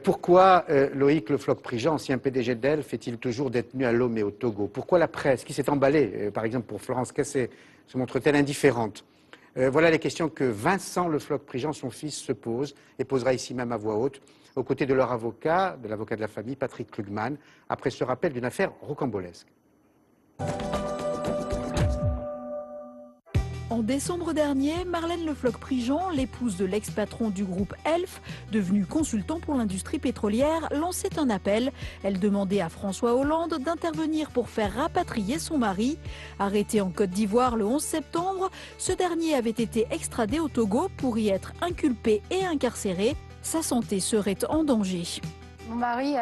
Pourquoi Loïc Le Floch-Prigent, ancien PDG d'Elf, est-il toujours détenu à Lomé, au Togo? Pourquoi la presse, qui s'est emballée, par exemple pour Florence Cassé, se montre-t-elle indifférente? Voilà les questions que Vincent Le Floch-Prigent, son fils, se pose et posera ici même à voix haute, aux côtés de leur avocat, de l'avocat de la famille, Patrick Klugman, après ce rappel d'une affaire rocambolesque. En décembre dernier, Marlène Le Floch-Prigent, l'épouse de l'ex-patron du groupe Elf, devenu consultant pour l'industrie pétrolière, lançait un appel. Elle demandait à François Hollande d'intervenir pour faire rapatrier son mari. Arrêté en Côte d'Ivoire le 11 septembre, ce dernier avait été extradé au Togo pour y être inculpé et incarcéré. Sa santé serait en danger. Mon mari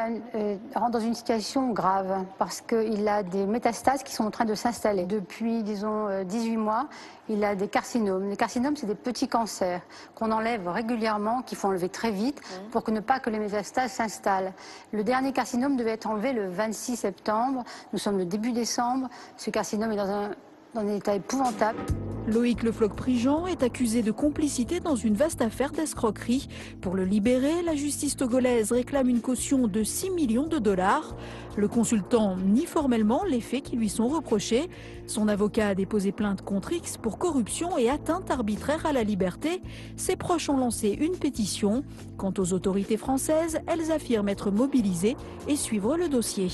rentre dans une situation grave parce qu'il a des métastases qui sont en train de s'installer. Depuis, disons, 18 mois, il a des carcinomes. Les carcinomes, c'est des petits cancers qu'on enlève régulièrement, qu'il faut enlever très vite pour que ne pas que les métastases s'installent. Le dernier carcinome devait être enlevé le 26 septembre. Nous sommes le début décembre. Ce carcinome est dans un état épouvantable. Loïc Le Floch-Prigent est accusé de complicité dans une vaste affaire d'escroquerie. Pour le libérer, la justice togolaise réclame une caution de 6 millions de dollars. Le consultant nie formellement les faits qui lui sont reprochés. Son avocat a déposé plainte contre X pour corruption et atteinte arbitraire à la liberté. Ses proches ont lancé une pétition. Quant aux autorités françaises, elles affirment être mobilisées et suivre le dossier.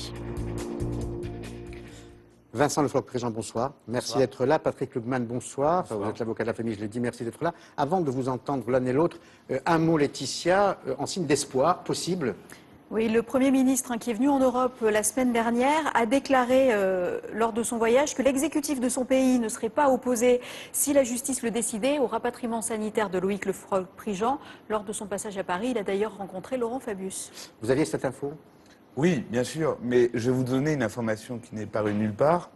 Vincent Le Floch-Prigent, bonsoir. Merci d'être là. Patrick Klugman, bonsoir. Vous êtes l'avocat de la famille, je l'ai dit, merci d'être là. Avant de vous entendre l'un et l'autre, un mot, Laetitia, en signe d'espoir possible. Oui, le Premier ministre qui est venu en Europe la semaine dernière a déclaré lors de son voyage que l'exécutif de son pays ne serait pas opposé, si la justice le décidait, au rapatriement sanitaire de Loïc Le Floch-Prigent. Lors de son passage à Paris, il a d'ailleurs rencontré Laurent Fabius. Vous aviez cette info ? Oui, bien sûr, mais je vais vous donner une information qui n'est parue nulle part.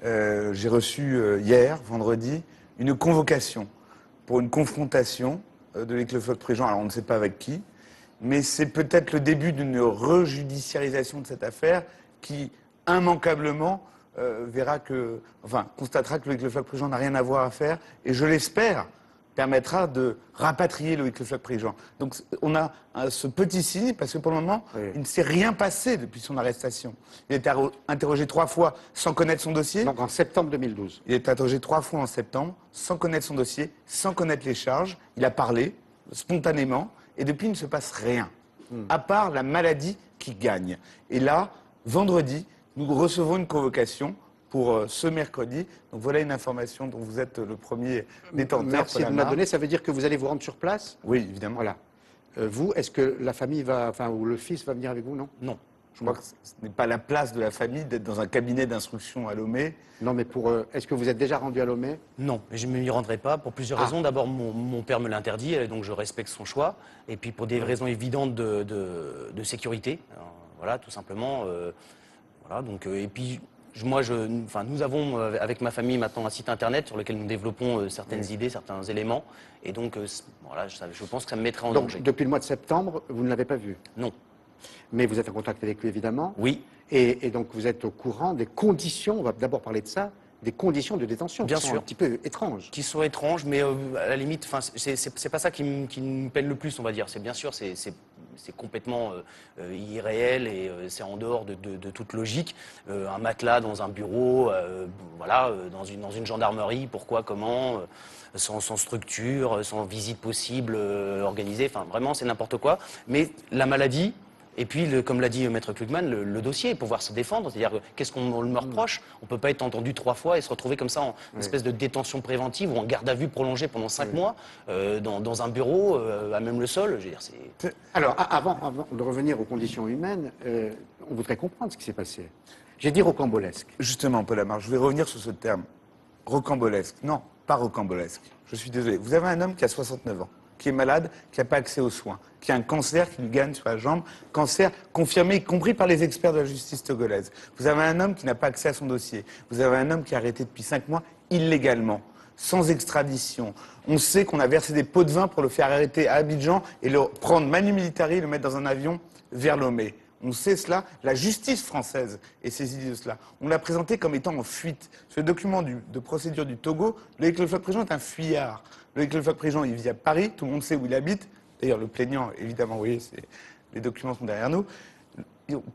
J'ai reçu hier, vendredi, une convocation pour une confrontation de Loïc Le Floch-Prigent. Alors on ne sait pas avec qui, mais c'est peut-être le début d'une rejudiciarisation de cette affaire qui, immanquablement, constatera que Loïc Le Floch-Prigent n'a rien à voir à faire, et je l'espère, permettra de rapatrier Loïc Le Floch-Prigent. Donc on a ce petit signe, parce que pour le moment, il ne s'est rien passé depuis son arrestation. Il a été interrogé 3 fois sans connaître son dossier. Donc en septembre 2012. Il a été interrogé 3 fois en septembre, sans connaître son dossier, sans connaître les charges. Il a parlé spontanément, et depuis il ne se passe rien, à part la maladie qui gagne. Et là, vendredi, nous recevons une convocation pour ce mercredi. Donc voilà une information dont vous êtes le premier détenteur. Merci de me la donner. Ça veut dire que vous allez vous rendre sur place? Oui, évidemment. Voilà. Vous, est-ce que la famille va, ou le fils va venir avec vous? Non. Non. Je crois que ce n'est pas la place de la famille d'être dans un cabinet d'instruction à Lomé. Non, mais est-ce que vous êtes déjà rendu à Lomé? Non, je ne m'y rendrai pas pour plusieurs raisons. D'abord, mon père me l'interdit, donc je respecte son choix. Et puis pour des raisons évidentes de sécurité. Alors, voilà, tout simplement. Voilà, donc, et puis, nous avons avec ma famille maintenant un site internet sur lequel nous développons certaines idées, certains éléments. Et donc, voilà, je pense que ça me mettrait en danger. Donc, depuis le mois de septembre, vous ne l'avez pas vu? Non. Mais vous êtes en contact avec lui, évidemment. Oui. Et donc, vous êtes au courant des conditions, on va d'abord parler de ça, des conditions de détention Bien qui sont sûr. un petit peu étranges. Qui sont étranges, mais à la limite, c'est pas ça qui me peine le plus, on va dire. C'est bien sûr, c'est complètement irréel et c'est en dehors de toute logique. Un matelas dans un bureau, voilà, dans une gendarmerie, pourquoi, comment, sans structure, sans visite possible organisée. Enfin, vraiment, c'est n'importe quoi. Mais la maladie. Et puis, comme l'a dit Maître Klugman, le dossier, pouvoir se défendre, c'est-à-dire qu'est-ce qu'on me reproche? On ne peut pas être entendu 3 fois et se retrouver comme ça en espèce de détention préventive ou en garde à vue prolongée pendant 5 mois dans un bureau, à même le sol. Je veux dire, alors, avant de revenir aux conditions humaines, on voudrait comprendre ce qui s'est passé. J'ai dit rocambolesque. Justement, Paul Amar, je vais revenir sur ce terme. Rocambolesque. Non, pas rocambolesque. Je suis désolé. Vous avez un homme qui a 69 ans, qui est malade, qui n'a pas accès aux soins, qui a un cancer qui lui gagne sur la jambe, cancer confirmé, y compris par les experts de la justice togolaise. Vous avez un homme qui n'a pas accès à son dossier. Vous avez un homme qui est arrêté depuis 5 mois illégalement, sans extradition. On sait qu'on a versé des pots de vin pour le faire arrêter à Abidjan et le prendre manu militari et le mettre dans un avion vers Lomé. On sait cela, la justice française est saisie de cela. On l'a présenté comme étant en fuite. Ce document de procédure du Togo, Loïc Le Floch-Prigent est un fuyard. Loïc Le Floch-Prigent, il vit à Paris, tout le monde sait où il habite. D'ailleurs, le plaignant, évidemment, oui, c'est les documents sont derrière nous.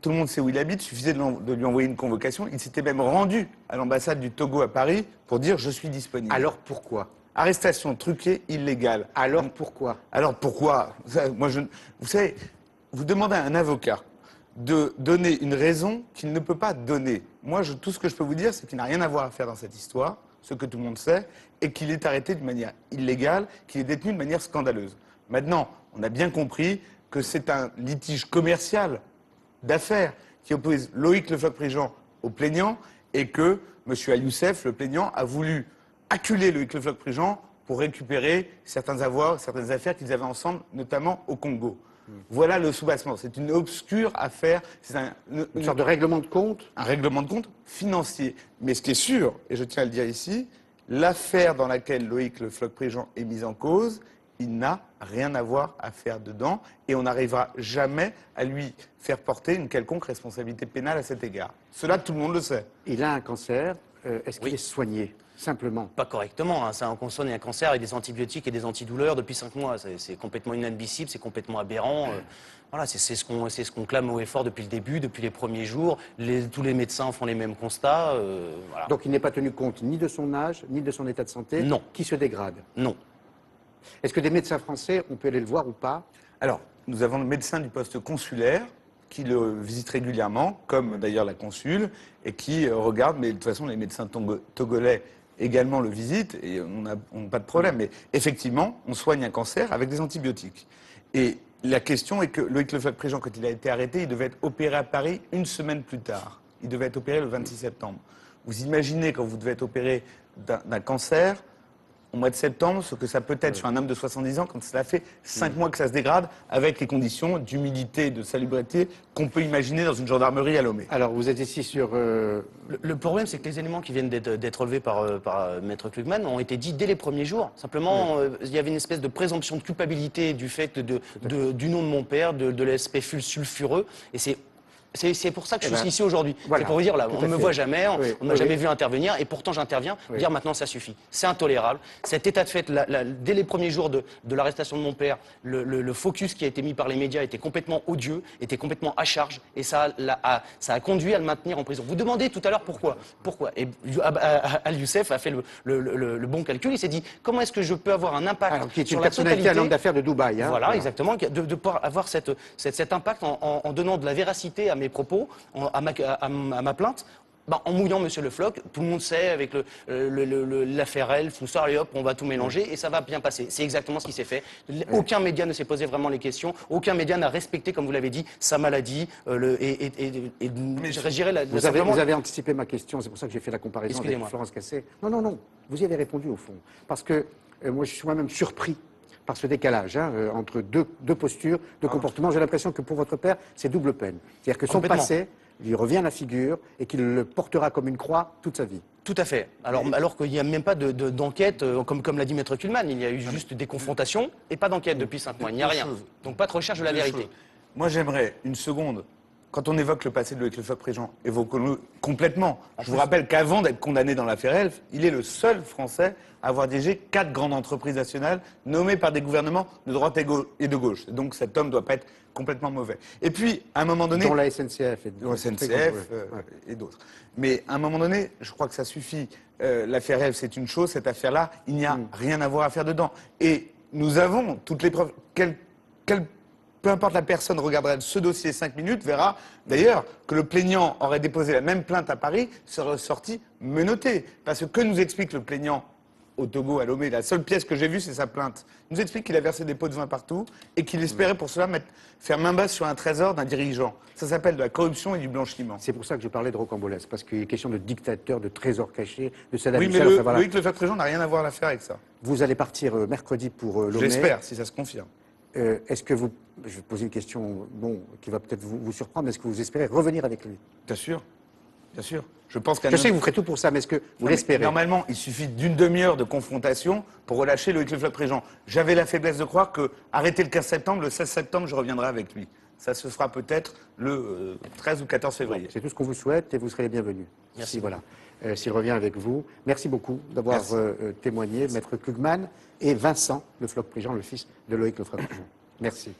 Tout le monde sait où il habite, il suffisait de lui envoyer une convocation. Il s'était même rendu à l'ambassade du Togo à Paris pour dire « je suis disponible ». Alors pourquoi? Arrestation truquée, illégale. Alors pourquoi? Alors pourquoi? Vous savez, vous demandez à un avocat de donner une raison qu'il ne peut pas donner. Moi, tout ce que je peux vous dire, c'est qu'il n'a rien à voir à faire dans cette histoire, ce que tout le monde sait, et qu'il est arrêté d'une manière illégale, qu'il est détenu de manière scandaleuse. Maintenant, on a bien compris que c'est un litige commercial d'affaires qui oppose Loïc Le Floch-Prigent au plaignant et que M. Al-Youssef, le plaignant, a voulu acculer Loïc Le Floch-Prigent pour récupérer certains avoirs, certaines affaires qu'ils avaient ensemble, notamment au Congo. Voilà le soubassement. C'est une obscure affaire. C'est une sorte de règlement de compte? Un règlement de compte financier. Mais ce qui est sûr, et je tiens à le dire ici, l'affaire dans laquelle Loïc Le Floch-Prigent est mis en cause, il n'a rien à voir à faire dedans et on n'arrivera jamais à lui faire porter une quelconque responsabilité pénale à cet égard. Cela, tout le monde le sait. Il a un cancer. Est-ce qu'il Oui. est soigné? Simplement. Pas correctement. Hein. On soigne un cancer avec des antibiotiques et des antidouleurs depuis 5 mois. C'est complètement inadmissible, c'est complètement aberrant. Voilà, c'est ce qu'on clame haut et fort depuis le début, depuis les premiers jours. Tous les médecins font les mêmes constats. Voilà. Donc il n'est pas tenu compte ni de son âge, ni de son état de santé? Non. Qui se dégrade? Non. Est-ce que des médecins français, on peut aller le voir ou pas? Alors, nous avons le médecin du poste consulaire qui le visite régulièrement, comme d'ailleurs la consule, et qui regarde, mais de toute façon les médecins togolais également le visitent, et on n'a pas de problème. Mais effectivement, on soigne un cancer avec des antibiotiques. Et la question est que Loïc Le Floch-Prigent, quand il a été arrêté, il devait être opéré à Paris une semaine plus tard. Il devait être opéré le 26 septembre. Vous imaginez quand vous devez être opéré d'un cancer au mois de septembre, ce que ça peut être sur un homme de 70 ans quand cela fait 5 mois que ça se dégrade, avec les conditions d'humidité, de salubrité qu'on peut imaginer dans une gendarmerie à Lomé. Alors vous êtes ici sur... Le problème, c'est que les éléments qui viennent d'être relevés par Maître Klugman ont été dits dès les premiers jours. Simplement, il y avait une espèce de présomption de culpabilité du fait du nom de mon père, de l'aspect sulfureux, et c'est pour ça que je suis ici aujourd'hui. Voilà. C'est pour vous dire, là, on ne me voit jamais, on ne m'a jamais vu intervenir, et pourtant j'interviens, dire maintenant ça suffit. C'est intolérable. Cet état de fait, dès les premiers jours de l'arrestation de mon père, le focus qui a été mis par les médias était complètement odieux, était complètement à charge, et ça a conduit à le maintenir en prison. Vous demandez tout à l'heure pourquoi. Et Al-Youssef a fait le bon calcul, il s'est dit, comment est-ce que je peux avoir un impact Alors, qui est sur une la personnalité totalité à l'homme d'affaires de Dubaï. Hein, voilà, exactement, de pouvoir avoir cet impact en donnant de la véracité à mes propos, à ma plainte, en mouillant Monsieur Le Floch. Tout le monde sait, avec l'affaire Elf, tout ça, allez hop, on va tout mélanger et ça va bien passer. C'est exactement ce qui s'est fait. Aucun média ne s'est posé vraiment les questions, aucun média n'a respecté, comme vous l'avez dit, sa maladie. Vous avez anticipé ma question, c'est pour ça que j'ai fait la comparaison avec Florence Cassé. Non, vous y avez répondu au fond. Parce que moi, je suis moi-même surpris par ce décalage entre deux postures, deux comportements. J'ai l'impression que pour votre père, c'est double peine. C'est-à-dire que son passé lui revient à la figure et qu'il le portera comme une croix toute sa vie. Tout à fait. Alors qu'il n'y a même pas d'enquête, comme l'a dit Maître Kuhlmann, il y a eu juste des confrontations et pas d'enquête depuis 5 mois. Il n'y a rien. Donc pas de recherche de la vérité. Moi, j'aimerais une seconde. Quand on évoque le passé de Loïc Le Floch-Prigent, évoquons-le complètement. Je vous rappelle qu'avant d'être condamné dans l'affaire Elf, il est le seul Français à avoir dirigé 4 grandes entreprises nationales nommées par des gouvernements de droite et de gauche. Donc cet homme ne doit pas être complètement mauvais. Et puis, à un moment donné... Dont la SNCF et d'autres. Mais à un moment donné, je crois que ça suffit. L'affaire Elf, c'est une chose. Cette affaire-là, il n'y a rien à voir à faire dedans. Et nous avons toutes les preuves. Peu importe la personne regardera ce dossier 5 minutes, verra d'ailleurs que le plaignant aurait déposé la même plainte à Paris, serait sorti menotté. Parce que nous explique le plaignant au Togo, à Lomé, la seule pièce que j'ai vue, c'est sa plainte. Il nous explique qu'il a versé des pots de vin partout et qu'il espérait pour cela faire main basse sur un trésor d'un dirigeant. Ça s'appelle de la corruption et du blanchiment. C'est pour ça que je parlais de rocambolesque, parce qu'il est question de dictateur, de trésor caché, de Saddam Hussein. Oui, mais Loïc Le Floch-Prigent n'a rien à voir à l'affaire avec ça. Vous allez partir mercredi pour Lomé. J'espère, si ça se confirme. Est-ce que vous... Je vais poser une question qui va peut-être vous surprendre. Est-ce que vous espérez revenir avec lui? Bien sûr. Bien sûr. Je sais que vous ferez tout pour ça, mais est-ce que vous l'espérez? Normalement, il suffit d'une demi-heure de confrontation pour relâcher Loïc Le Floch-Prigent. J'avais la faiblesse de croire que, arrêté le 15 septembre, le 16 septembre, je reviendrai avec lui. Ça se fera peut-être le 13 ou 14 février. C'est tout ce qu'on vous souhaite et vous serez les bienvenus. Merci. Voilà. S'il revient avec vous. Merci beaucoup d'avoir témoigné, Maître Klugman et Vincent Le Floch-Prigent, le fils de Loïc Le Floch-Prigent. Merci.